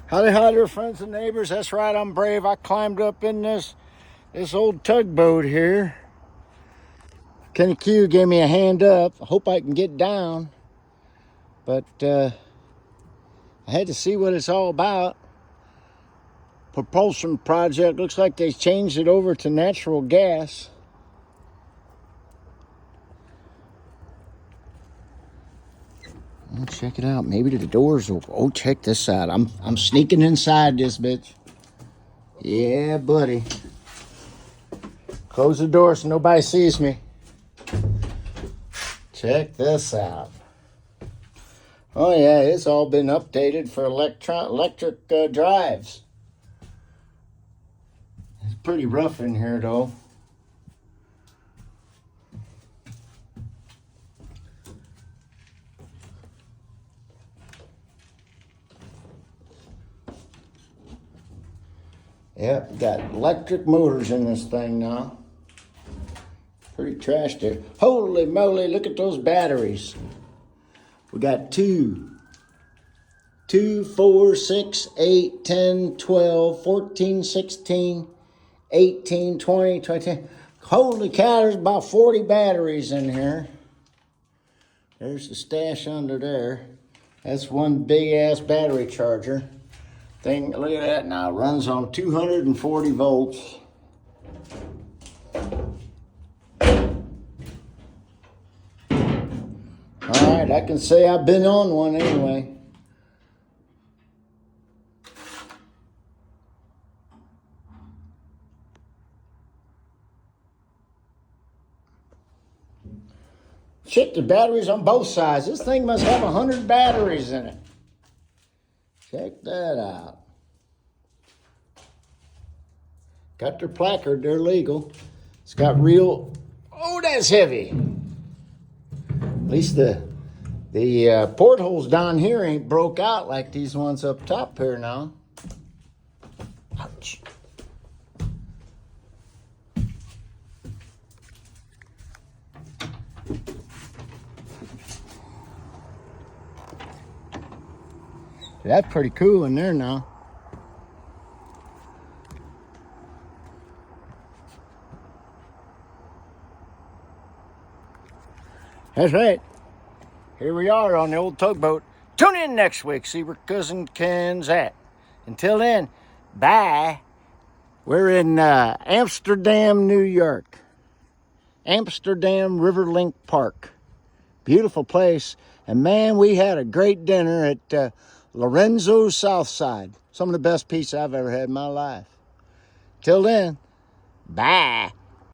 Howdy, howdy, there, friends and neighbors. That's right, I'm brave. I climbed up in this old tugboat here. Kenny Q gave me a hand up. I hope I can get down. But I had to see what it's all about. Propulsion project. Looks like they changed it over to natural gas. Oh, check it out. Maybe the door's open. Oh, check this out. I'm sneaking inside this bitch. Yeah, buddy. Close the door so nobody sees me. Check this out. Oh yeah, it's all been updated for electric drives. It's pretty rough in here though. Yep, got electric motors in this thing now. Pretty trashed there. Holy moly, look at those batteries. We got 2, 4, 6, 8, 10, 12, 14, 16, 18, 20, 20. Holy cow, there's about 40 batteries in here. There's the stash under there. That's one big ass battery charger. Thing, look at that now, runs on 240 volts. All right, I can say I've been on one anyway. Shit, the batteries on both sides. This thing must have 100 batteries in it. Check that out. Got their placard, they're legal. It's got real, oh, that's heavy. At least the portholes down here ain't broke out like these ones up top here now. Ouch. That's pretty cool in there now. That's right. Here we are on the old tugboat. Tune in next week, see where Cousin Ken's at. Until then, bye. We're in Amsterdam, New York. Amsterdam Riverlink Park. Beautiful place. And man, we had a great dinner at Lorenzo's Southside. Some of the best pizza I've ever had in my life. Till then, bye.